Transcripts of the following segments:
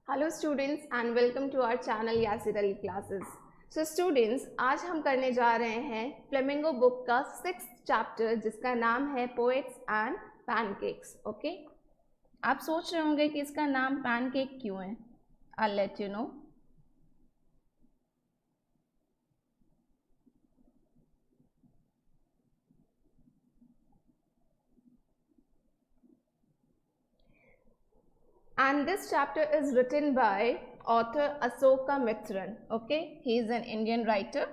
Hello students and welcome to our channel Yasir Ali classes. So students, आज हम करने जा रहे हैं फ्लेमिंगो बुक का 6th चैप्टर जिसका नाम है पोएट्स एंड पैनकेक्स। ओके, आप सोच रहे होंगे कि इसका नाम पैनकेक क्यों है। I let you know. And this chapter is written by author Asoka Mitran. Okay, he is an Indian writer.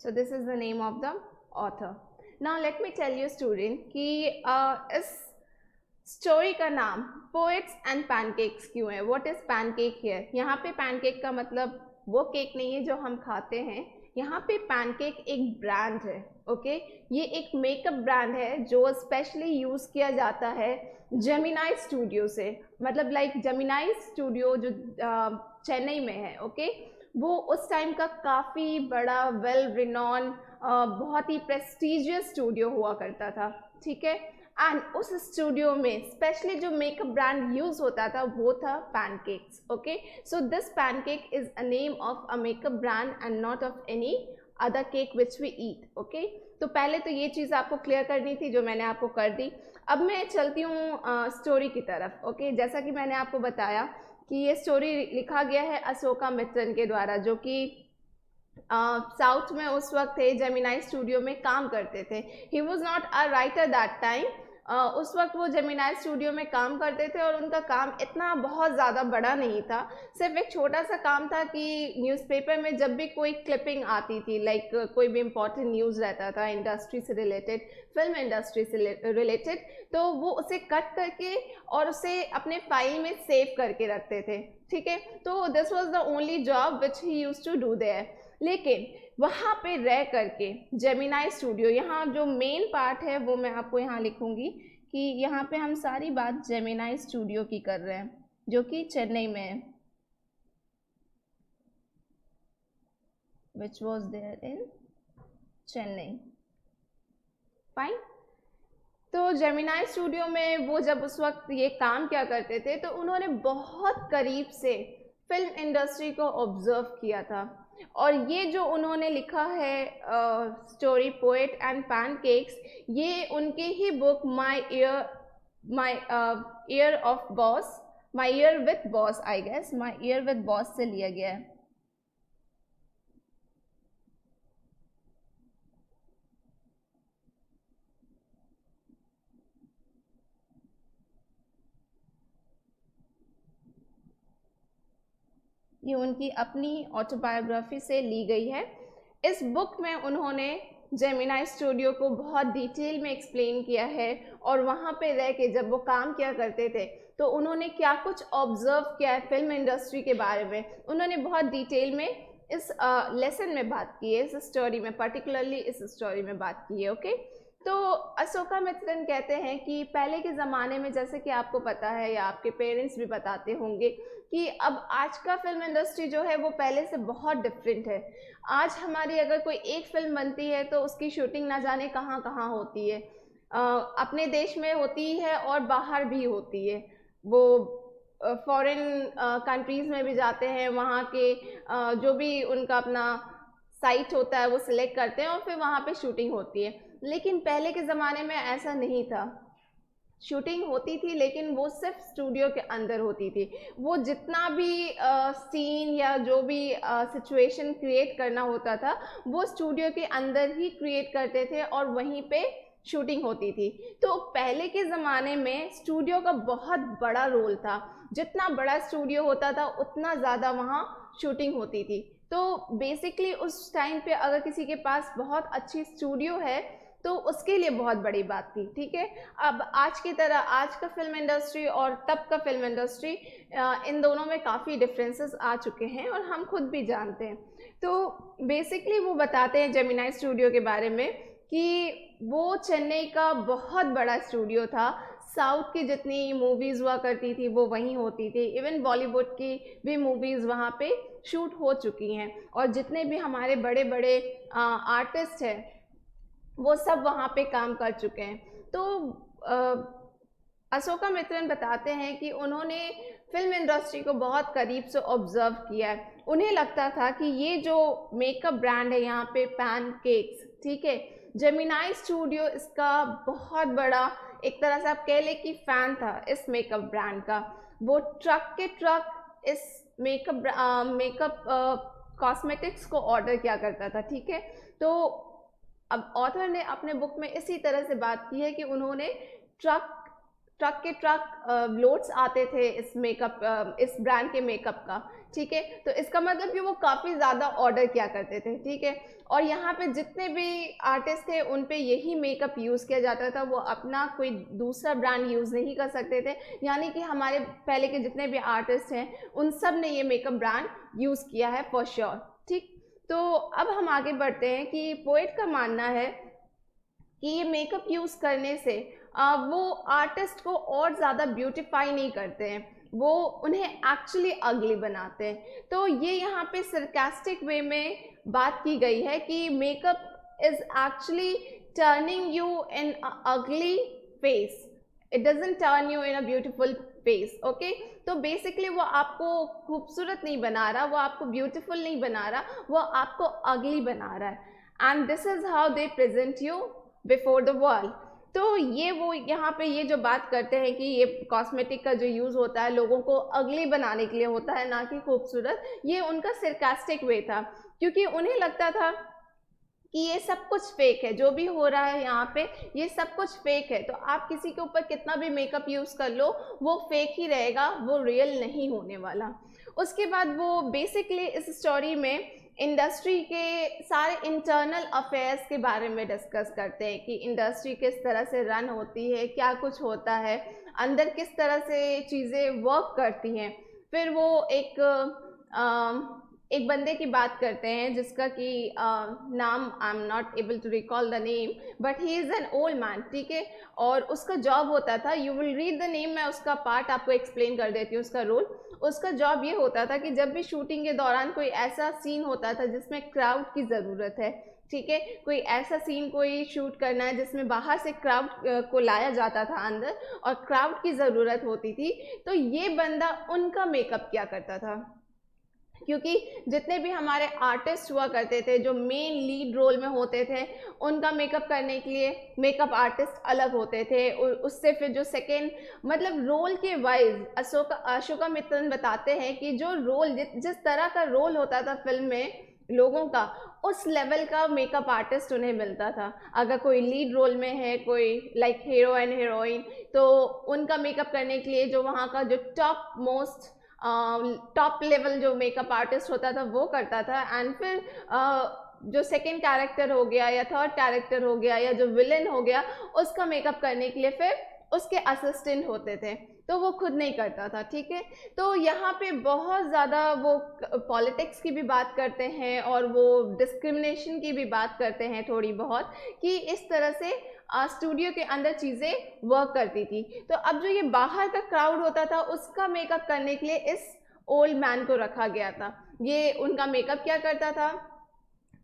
So this is the name of the author. Now let me tell you student कि इस story का नाम poets and pancakes क्यों है। What is pancake here. यहाँ पे pancake का मतलब वो केक नहीं है जो हम खाते हैं। यहाँ पे पैनकेक एक ब्रांड है। ओके, ये एक मेकअप ब्रांड है जो स्पेशली यूज़ किया जाता है जेमिनाई स्टूडियो से। मतलब लाइक जेमिनाई स्टूडियो जो चेन्नई में है। ओके, वो उस टाइम का काफ़ी बड़ा वेल रिनॉन बहुत ही प्रेस्टिजियस स्टूडियो हुआ करता था। ठीक है, एंड उस स्टूडियो में स्पेशली जो मेकअप ब्रांड यूज होता था वो था pancakes. Okay, so this pancake is a name of a makeup brand and not of any other cake which we eat. Okay, तो पहले तो ये चीज़ आपको क्लियर करनी थी जो मैंने आपको कर दी। अब मैं चलती हूँ स्टोरी की तरफ। ओके, जैसा कि मैंने आपको बताया कि ये स्टोरी लिखा गया है अशोका मित्रन के द्वारा, जो कि साउथ में उस वक्त थे, जेमिनाई स्टूडियो में काम करते थे। He was not a writer that time. उस वक्त वो जेमिनाई स्टूडियो में काम करते थे और उनका काम इतना बहुत ज़्यादा बड़ा नहीं था। सिर्फ एक छोटा सा काम था कि न्यूज़पेपर में जब भी कोई क्लिपिंग आती थी, लाइक कोई भी इम्पोर्टेंट न्यूज़ रहता था इंडस्ट्री से रिलेटेड, फिल्म इंडस्ट्री से रिलेटेड, तो वो उसे कट करके और उसे अपने फाइल में सेव करके रखते थे। ठीक है, तो this was the only job which he use to do there. लेकिन वहाँ पे रह करके जेमिनाई स्टूडियो, यहाँ जो मेन पार्ट है वो मैं आपको यहाँ लिखूंगी कि यहाँ पे हम सारी बात जेमिनाई स्टूडियो की कर रहे हैं जो कि चेन्नई में है, which was there in Chennai. Fine. तो जेमिनाई स्टूडियो में वो जब उस वक्त ये काम क्या करते थे तो उन्होंने बहुत करीब से फिल्म इंडस्ट्री को ऑब्जर्व किया था। और ये जो उन्होंने लिखा है स्टोरी पोएट एंड पैनकेक्स, ये उनके ही book my year of boss, my year with boss, I guess my year with boss से लिया गया है। ये उनकी अपनी ऑटोबायोग्राफी से ली गई है। इस बुक में उन्होंने जेमिनाई स्टूडियो को बहुत डिटेल में एक्सप्लेन किया है और वहाँ पे रह के जब वो काम किया करते थे तो उन्होंने क्या कुछ ऑब्जर्व किया है फिल्म इंडस्ट्री के बारे में, उन्होंने बहुत डिटेल में इस लेसन में बात की है, इस स्टोरी में, पर्टिकुलरली इस स्टोरी में बात की है। ओके, तो अशोका मित्रन कहते हैं कि पहले के ज़माने में, जैसे कि आपको पता है या आपके पेरेंट्स भी बताते होंगे, कि अब आज का फिल्म इंडस्ट्री जो है वो पहले से बहुत डिफरेंट है। आज हमारी अगर कोई एक फिल्म बनती है तो उसकी शूटिंग ना जाने कहाँ कहाँ होती है। अपने देश में होती है और बाहर भी होती है। वो फॉरेन कंट्रीज़ में भी जाते हैं, वहाँ के जो भी उनका अपना साइट होता है वो सिलेक्ट करते हैं और फिर वहाँ पे शूटिंग होती है। लेकिन पहले के ज़माने में ऐसा नहीं था। शूटिंग होती थी लेकिन वो सिर्फ स्टूडियो के अंदर होती थी। वो जितना भी सीन या जो भी सिचुएशन क्रिएट करना होता था वो स्टूडियो के अंदर ही क्रिएट करते थे और वहीं पे शूटिंग होती थी। तो पहले के ज़माने में स्टूडियो का बहुत बड़ा रोल था। जितना बड़ा स्टूडियो होता था उतना ज़्यादा वहाँ शूटिंग होती थी। तो बेसिकली उस टाइम पे अगर किसी के पास बहुत अच्छी स्टूडियो है तो उसके लिए बहुत बड़ी बात थी। ठीक है, अब आज की तरह आज का फिल्म इंडस्ट्री और तब का फिल्म इंडस्ट्री, इन दोनों में काफ़ी डिफरेंसेस आ चुके हैं और हम खुद भी जानते हैं। तो बेसिकली वो बताते हैं जेमिनाई स्टूडियो के बारे में कि वो चेन्नई का बहुत बड़ा स्टूडियो था। साउथ की जितनी मूवीज़ हुआ करती थी वो वहीं होती थी, इवन बॉलीवुड की भी मूवीज़ वहाँ पे शूट हो चुकी हैं। और जितने भी हमारे बड़े बड़े आर्टिस्ट हैं वो सब वहाँ पे काम कर चुके हैं। तो अशोका मित्रन बताते हैं कि उन्होंने फिल्म इंडस्ट्री को बहुत करीब से ऑब्जर्व किया है। उन्हें लगता था कि ये जो मेकअप ब्रांड है यहाँ पे पैनकेक्स, ठीक है, जेमिनाई स्टूडियो इसका बहुत बड़ा एक तरह से आप कह लें कि फैन था इस मेकअप ब्रांड का। वो ट्रक के ट्रक इस मेकअप कॉस्मेटिक्स को ऑर्डर किया करता था, ठीक है। तो अब ऑथर ने अपने बुक में इसी तरह से बात की है कि उन्होंने ट्रक के ट्रक लोड्स आते थे इस ब्रांड के मेकअप का, ठीक है। तो इसका मतलब कि वो काफ़ी ज़्यादा ऑर्डर किया करते थे, ठीक है। और यहाँ पे जितने भी आर्टिस्ट थे उन पे यही मेकअप यूज़ किया जाता था, वो अपना कोई दूसरा ब्रांड यूज़ नहीं कर सकते थे। यानी कि हमारे पहले के जितने भी आर्टिस्ट हैं उन सब ने ये मेकअप ब्रांड यूज़ किया है फॉर श्योर, ठीक। तो अब हम आगे बढ़ते हैं कि पोएट का मानना है कि ये मेकअप यूज़ करने से वो आर्टिस्ट को और ज़्यादा ब्यूटिफाई नहीं करते हैं, वो उन्हें एक्चुअली अगली बनाते हैं। तो ये यहाँ पे सरकास्टिक वे में बात की गई है कि makeup is actually turning you in ugly face, it doesn't turn you in a beautiful face, okay. तो बेसिकली वो आपको खूबसूरत नहीं बना रहा, वो आपको ब्यूटीफुल नहीं बना रहा, वो आपको अगली बना रहा है। And this is how they present you before the world. तो ये वो यहाँ पे ये जो बात करते हैं कि ये कॉस्मेटिक का जो यूज़ होता है लोगों को अगली बनाने के लिए होता है, ना कि खूबसूरत, ये उनका सरकास्टिक वे था, क्योंकि उन्हें लगता था कि ये सब कुछ फेक है, जो भी हो रहा है यहाँ पे ये सब कुछ फेक है। तो आप किसी के ऊपर कितना भी मेकअप यूज़ कर लो वो फेक ही रहेगा, वो रियल नहीं होने वाला। उसके बाद वो बेसिकली इस स्टोरी में इंडस्ट्री के सारे इंटरनल अफेयर्स के बारे में डिस्कस करते हैं कि इंडस्ट्री किस तरह से रन होती है, क्या कुछ होता है अंदर, किस तरह से चीज़ें वर्क करती हैं। फिर वो एक बंदे की बात करते हैं जिसका कि नाम I am not able to recall the name, but he is an old man, ठीक है। और उसका जॉब होता था, you will read the name, मैं उसका पार्ट आपको एक्सप्लेन कर देती हूँ उसका रोल। उसका जॉब ये होता था कि जब भी शूटिंग के दौरान कोई ऐसा सीन होता था जिसमें क्राउड की ज़रूरत है, ठीक है, कोई ऐसा सीन कोई शूट करना है जिसमें बाहर से क्राउड को लाया जाता था अंदर और क्राउड की ज़रूरत होती थी, तो ये बंदा उनका मेकअप किया करता था। क्योंकि जितने भी हमारे आर्टिस्ट हुआ करते थे जो मेन लीड रोल में होते थे उनका मेकअप करने के लिए मेकअप आर्टिस्ट अलग होते थे, उससे फिर जो सेकेंड मतलब रोल के वाइज अशोका मित्रन बताते हैं कि जो रोल जिस तरह का रोल होता था फिल्म में लोगों का, उस लेवल का मेकअप आर्टिस्ट उन्हें मिलता था। अगर कोई लीड रोल में है, कोई लाइक हीरो एंड हीरोइन, तो उनका मेकअप करने के लिए जो वहाँ का जो टॉप लेवल जो मेकअप आर्टिस्ट होता था वो करता था। एंड फिर जो सेकेंड कैरेक्टर हो गया या थर्ड कैरेक्टर हो गया या जो विलेन हो गया उसका मेकअप करने के लिए फिर उसके असिस्टेंट होते थे, तो वो खुद नहीं करता था, ठीक है। तो यहाँ पे बहुत ज़्यादा वो पॉलिटिक्स की भी बात करते हैं और वो डिस्क्रिमिनेशन की भी बात करते हैं थोड़ी बहुत, कि इस तरह से स्टूडियो के अंदर चीज़ें वर्क करती थी। तो अब जो ये बाहर का क्राउड होता था उसका मेकअप करने के लिए इस ओल्ड मैन को रखा गया था। ये उनका मेकअप क्या करता था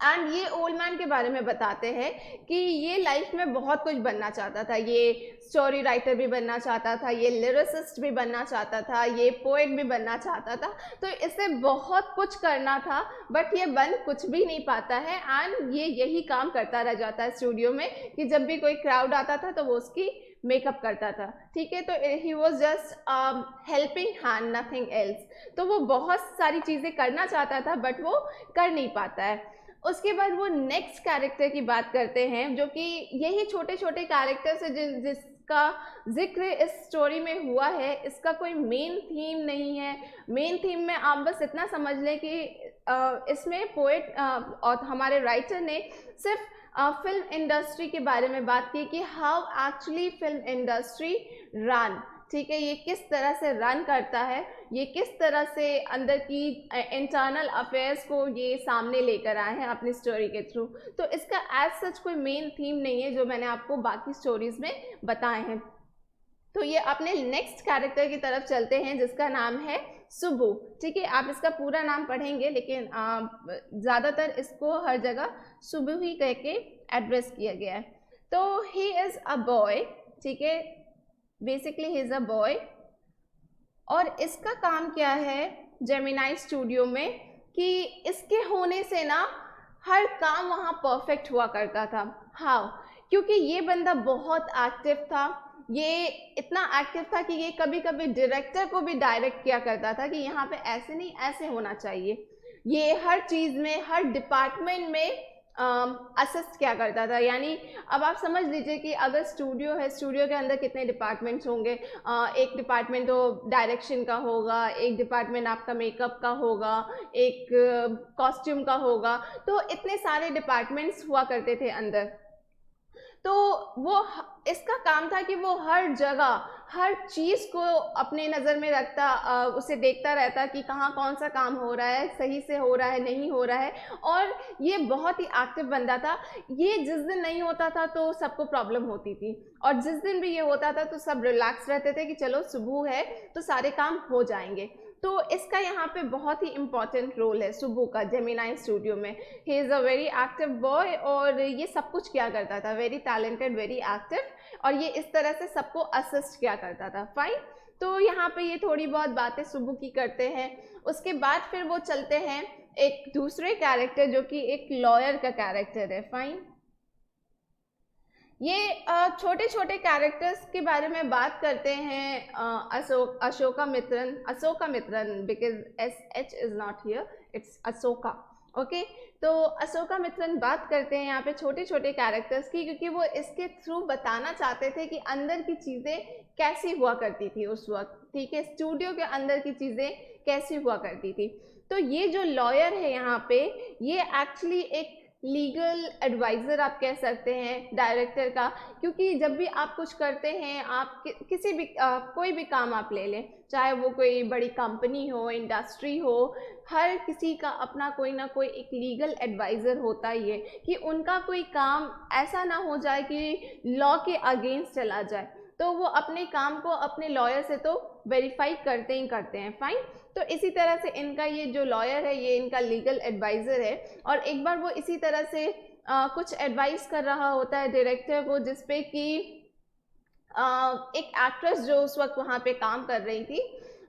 एंड ये ओल्ड मैन के बारे में बताते हैं कि ये लाइफ में बहुत कुछ बनना चाहता था, ये स्टोरी राइटर भी बनना चाहता था, ये लिरिसिस्ट भी बनना चाहता था, ये पोएट भी बनना चाहता था। तो इसे बहुत कुछ करना था बट ये बन कुछ भी नहीं पाता है एंड ये यही काम करता रह जाता है स्टूडियो में कि जब भी कोई क्राउड आता था तो वो उसकी मेकअप करता था, ठीक है। तो he was just helping hand, nothing else. तो वो बहुत सारी चीज़ें करना चाहता था बट वो कर नहीं पाता है। उसके बाद वो नेक्स्ट कैरेक्टर की बात करते हैं जो कि यही छोटे छोटे कैरेक्टर से जिसका जिक्र इस स्टोरी में हुआ है, इसका कोई मेन थीम नहीं है। मेन थीम में आप बस इतना समझ लें कि इसमें पोएट और हमारे राइटर ने सिर्फ फिल्म इंडस्ट्री के बारे में बात की कि how actually film industry run, ठीक है, ये किस तरह से रन करता है, ये किस तरह से अंदर की इंटरनल अफेयर्स को ये सामने लेकर आए हैं अपनी स्टोरी के थ्रू। तो इसका एज सच कोई मेन थीम नहीं है जो मैंने आपको बाकी स्टोरीज में बताए हैं। तो ये अपने नेक्स्ट कैरेक्टर की तरफ चलते हैं जिसका नाम है सुबु, ठीक है। आप इसका पूरा नाम पढ़ेंगे लेकिन ज़्यादातर इसको हर जगह सुबु ही कह के एड्रेस किया गया है। तो ही इज़ अ बॉय, ठीक है, basically he is a boy. और इसका काम क्या है जेमिनाई स्टूडियो में कि इसके होने से ना हर काम वहाँ परफेक्ट हुआ करता था। हाउ? क्योंकि ये बंदा बहुत एक्टिव था, ये इतना एक्टिव था कि ये कभी कभी डायरेक्टर को भी डायरेक्ट किया करता था कि यहाँ पे ऐसे नहीं ऐसे होना चाहिए। ये हर चीज़ में, हर डिपार्टमेंट में असिस्ट क्या करता था। यानी अब आप समझ लीजिए कि अगर स्टूडियो है, स्टूडियो के अंदर कितने डिपार्टमेंट्स होंगे। एक डिपार्टमेंट तो डायरेक्शन का होगा, एक डिपार्टमेंट आपका मेकअप का होगा, एक कॉस्ट्यूम का होगा, तो इतने सारे डिपार्टमेंट्स हुआ करते थे अंदर। तो वो इसका काम था कि वो हर जगह हर चीज़ को अपने नज़र में रखता, उसे देखता रहता कि कहाँ कौन सा काम हो रहा है, सही से हो रहा है नहीं हो रहा है। और ये बहुत ही एक्टिव बंदा था। ये जिस दिन नहीं होता था तो सबको प्रॉब्लम होती थी, और जिस दिन भी ये होता था तो सब रिलैक्स रहते थे कि चलो सुबह है तो सारे काम हो जाएंगे। तो इसका यहाँ पे बहुत ही इम्पॉर्टेंट रोल है सुबु का जेमिनाई स्टूडियो में। He is a very active boy, और ये सब कुछ क्या करता था, वेरी टैलेंटेड, वेरी एक्टिव, और ये इस तरह से सबको असिस्ट क्या करता था। फाइन। तो यहाँ पे ये थोड़ी बहुत बातें सुबु की करते हैं। उसके बाद फिर वो चलते हैं एक दूसरे कैरेक्टर जो कि एक लॉयर का कैरेक्टर है। फाइन। ये छोटे छोटे कैरेक्टर्स के बारे में बात करते हैं। Ashoka Mitran, because SH is not here, it's Ashoka. Okay, तो अशोका मित्रन बात करते हैं यहाँ पे छोटे छोटे कैरेक्टर्स की, क्योंकि वो इसके थ्रू बताना चाहते थे कि अंदर की चीज़ें कैसी हुआ करती थी उस वक्त, ठीक है, स्टूडियो के अंदर की चीज़ें कैसी हुआ करती थी। तो ये जो लॉयर है यहाँ पे, ये एक्चुअली एक लीगल एडवाइज़र आप कह सकते हैं डायरेक्टर का। क्योंकि जब भी आप कुछ करते हैं, आप किसी भी कोई भी काम आप ले लें, चाहे वो कोई बड़ी कंपनी हो, इंडस्ट्री हो, हर किसी का अपना कोई ना कोई एक लीगल एडवाइज़र होता ही है कि उनका कोई काम ऐसा ना हो जाए कि लॉ के अगेंस्ट चला जाए। तो वो अपने काम को अपने लॉयर से तो वेरीफाई करते ही करते हैं। फाइन। तो इसी तरह से इनका ये जो लॉयर है, ये इनका लीगल एडवाइज़र है। और एक बार वो इसी तरह से कुछ एडवाइस कर रहा होता है डायरेक्टर को, जिसपे कि एक एक्ट्रेस जो उस वक्त वहाँ पे काम कर रही थी,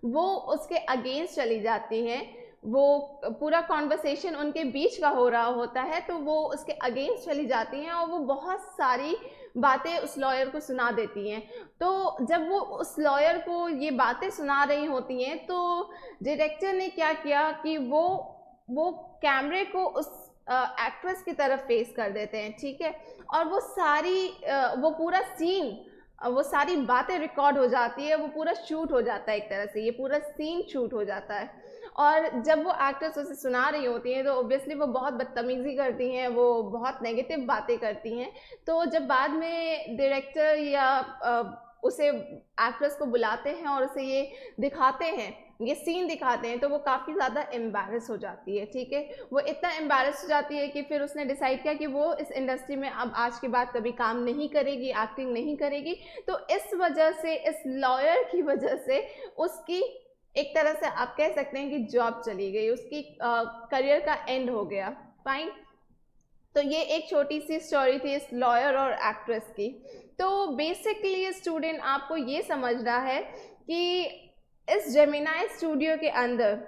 वो उसके अगेंस्ट चली जाती है। वो पूरा कॉन्वर्सेशन उनके बीच का हो रहा होता है, तो वो उसके अगेंस्ट चली जाती हैं और वो बहुत सारी बातें उस लॉयर को सुना देती हैं। तो जब वो उस लॉयर को ये बातें सुना रही होती हैं, तो डायरेक्टर ने क्या किया कि वो कैमरे को उस एक्ट्रेस की तरफ फेस कर देते हैं, ठीक है। और वो पूरा सीन, वो सारी बातें रिकॉर्ड हो जाती है, वो पूरा शूट हो जाता है, एक तरह से ये पूरा सीन शूट हो जाता है। और जब वो एक्ट्रेस उसे सुना रही होती हैं तो ऑब्वियसली वो बहुत बदतमीज़ी करती हैं, वो बहुत नेगेटिव बातें करती हैं। तो जब बाद में डायरेक्टर या उसे एक्ट्रेस को बुलाते हैं और उसे ये दिखाते हैं, ये सीन दिखाते हैं, तो वो काफ़ी ज़्यादा एम्बैरस हो जाती है, ठीक है। वो इतना एम्बैरस हो जाती है कि फिर उसने डिसाइड किया कि वो इस इंडस्ट्री में अब आज के बाद कभी काम नहीं करेगी, एक्टिंग नहीं करेगी। तो इस वजह से, इस लॉयर की वजह से उसकी एक तरह से आप कह सकते हैं कि जॉब चली गई, उसकी करियर का एंड हो गया। फाइन। तो ये एक छोटी सी स्टोरी थी इस लॉयर और एक्ट्रेस की। तो बेसिकली स्टूडेंट आपको ये समझना है कि इस जेमिनाई स्टूडियो के अंदर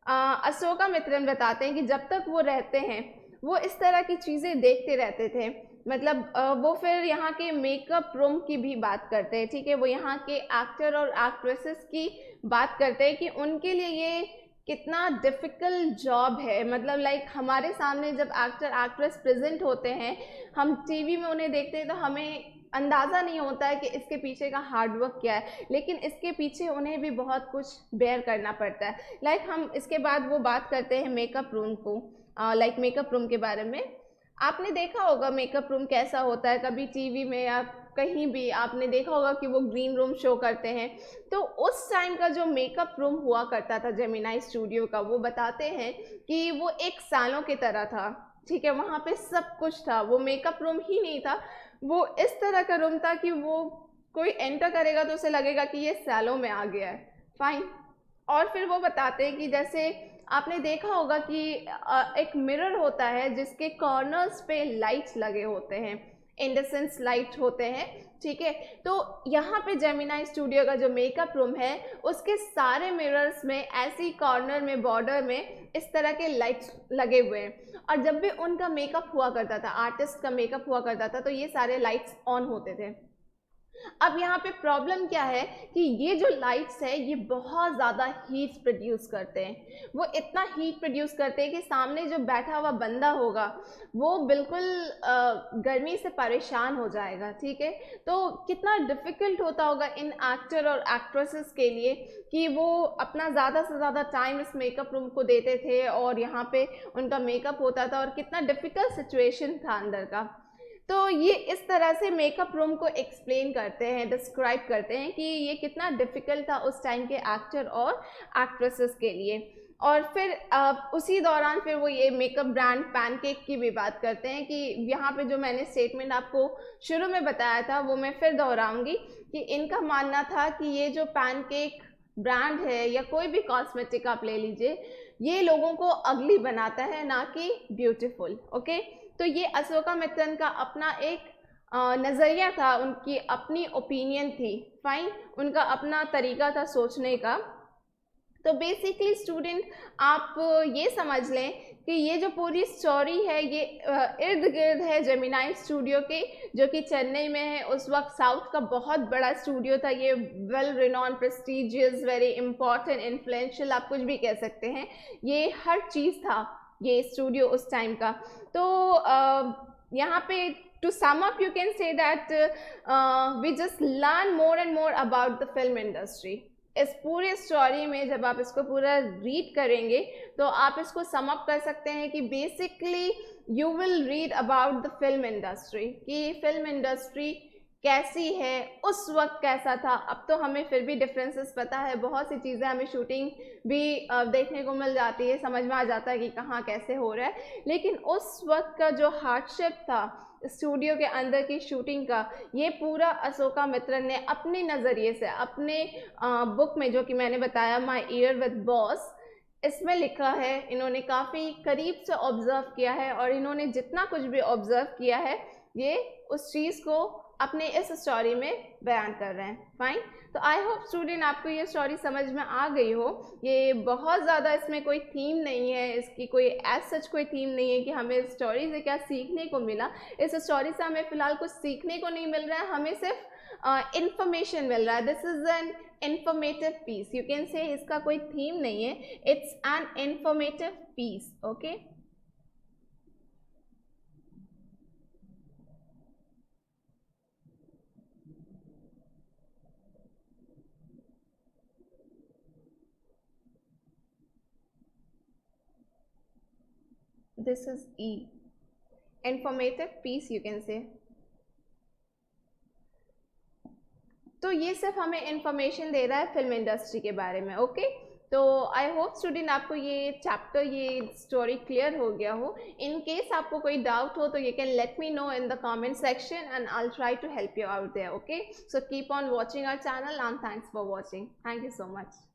अशोका मित्रन बताते हैं कि जब तक वो रहते हैं वो इस तरह की चीज़ें देखते रहते थे। मतलब वो फिर यहाँ के मेकअप रूम की भी बात करते हैं, ठीक है। वो यहाँ के एक्टर और एक्ट्रेसेस की बात करते हैं कि उनके लिए ये कितना डिफ़िकल्ट जॉब है। मतलब लाइक हमारे सामने जब एक्टर एक्ट्रेस प्रेजेंट होते हैं, हम टीवी में उन्हें देखते हैं तो हमें अंदाज़ा नहीं होता है कि इसके पीछे का हार्डवर्क क्या है, लेकिन इसके पीछे उन्हें भी बहुत कुछ बेयर करना पड़ता है। लाइक हम इसके बाद वो बात करते हैं मेकअप रूम को, लाइक मेकअप रूम के बारे में। आपने देखा होगा मेकअप रूम कैसा होता है, कभी टीवी में या कहीं भी आपने देखा होगा कि वो ग्रीन रूम शो करते हैं। तो उस टाइम का जो मेकअप रूम हुआ करता था जेमिनाई स्टूडियो का, वो बताते हैं कि वो एक सालों की तरह था, ठीक है। वहाँ पे सब कुछ था, वो मेकअप रूम ही नहीं था, वो इस तरह का रूम था कि वो कोई एंटर करेगा तो उसे लगेगा कि ये सालों में आ गया है। फाइन। और फिर वो बताते हैं कि जैसे आपने देखा होगा कि एक मिरर होता है जिसके कॉर्नर्स पे लाइट्स लगे होते हैं, इंडेसेंस लाइट होते हैं, ठीक है। तो यहाँ पे जेमिनाई स्टूडियो का जो मेकअप रूम है उसके सारे मिरर्स में ऐसी कॉर्नर में, बॉर्डर में इस तरह के लाइट्स लगे हुए हैं, और जब भी उनका मेकअप हुआ करता था, आर्टिस्ट का मेकअप हुआ करता था, तो ये सारे लाइट्स ऑन होते थे। अब यहाँ पे प्रॉब्लम क्या है कि ये जो लाइट्स है ये बहुत ज़्यादा हीट प्रोड्यूस करते हैं। वो इतना हीट प्रोड्यूस करते हैं कि सामने जो बैठा हुआ बंदा होगा वो बिल्कुल गर्मी से परेशान हो जाएगा, ठीक है। तो कितना डिफ़िकल्ट होता होगा इन एक्टर और एक्ट्रेसेस के लिए कि वो अपना ज़्यादा से ज़्यादा टाइम इस मेकअप रूम को देते थे और यहाँ पे उनका मेकअप होता था, और कितना डिफ़िकल्ट सिचुएशन था अंदर का। तो ये इस तरह से मेकअप रूम को एक्सप्लेन करते हैं, डिस्क्राइब करते हैं कि ये कितना डिफ़िकल्ट था उस टाइम के एक्टर और एक्ट्रेसेस के लिए। और फिर उसी दौरान फिर वो ये मेकअप ब्रांड पैनकेक की भी बात करते हैं कि यहाँ पे जो मैंने स्टेटमेंट आपको शुरू में बताया था वो मैं फिर दोहराऊंगी कि इनका मानना था कि ये जो पैनकेक ब्रांड है या कोई भी कॉस्मेटिक आप ले लीजिए, ये लोगों को अगली बनाता है, ना कि ब्यूटीफुल। ओके, तो ये अशोका मित्तन का अपना एक नज़रिया था, उनकी अपनी ओपिनियन थी, फाइन, उनका अपना तरीका था सोचने का। तो बेसिकली स्टूडेंट आप ये समझ लें कि ये जो पूरी स्टोरी है ये इर्द गिर्द है जेमिनाई स्टूडियो के, जो कि चेन्नई में है। उस वक्त साउथ का बहुत बड़ा स्टूडियो था ये, well renowned, prestigious, very important, influential, आप कुछ भी कह सकते हैं, ये हर चीज़ था ये स्टूडियो उस टाइम का। तो यहाँ पे to sum up you can say that we just learn more and more about the film industry. इस पूरे स्टोरी में जब आप इसको पूरा रीड करेंगे तो आप इसको सम अप कर सकते हैं कि basically you will read about the film industry, कि फिल्म इंडस्ट्री कैसी है, उस वक्त कैसा था। अब तो हमें फिर भी डिफरेंसेस पता है, बहुत सी चीज़ें हमें शूटिंग भी देखने को मिल जाती है, समझ में आ जाता है कि कहाँ कैसे हो रहा है, लेकिन उस वक्त का जो हार्डशिप था स्टूडियो के अंदर की शूटिंग का, ये पूरा अशोका मित्तन ने अपने नज़रिए से, अपने बुक में जो कि मैंने बताया माय ईयर विद बॉस, इसमें लिखा है। इन्होंने काफ़ी करीब से ऑब्ज़र्व किया है, और इन्होंने जितना कुछ भी ऑब्ज़र्व किया है ये उस चीज़ को अपने इस स्टोरी में बयान कर रहे हैं, फाइन। तो आई होप स्टूडेंट आपको ये स्टोरी समझ में आ गई हो। ये बहुत ज़्यादा, इसमें कोई थीम नहीं है, इसकी कोई एज सच कोई थीम नहीं है कि हमें इस स्टोरी से क्या सीखने को मिला। इस स्टोरी से हमें फ़िलहाल कुछ सीखने को नहीं मिल रहा है, हमें सिर्फ इंफॉर्मेशन मिल रहा है। This is an informative piece, you can say, इसका कोई थीम नहीं है, it's an informative piece. Okay, this is E, informative piece you can say। तो ये सिर्फ हमें इंफॉर्मेशन दे रहा है फिल्म इंडस्ट्री के बारे में। ओके, तो आई होप स्टूडेंट आपको ये चैप्टर, ये स्टोरी क्लियर हो गया हो। इन केस आपको कोई डाउट हो तो you can let me know in the comment section and I will try to help you out there. Okay, so keep on watching our channel and thanks for watching. Thank you so much.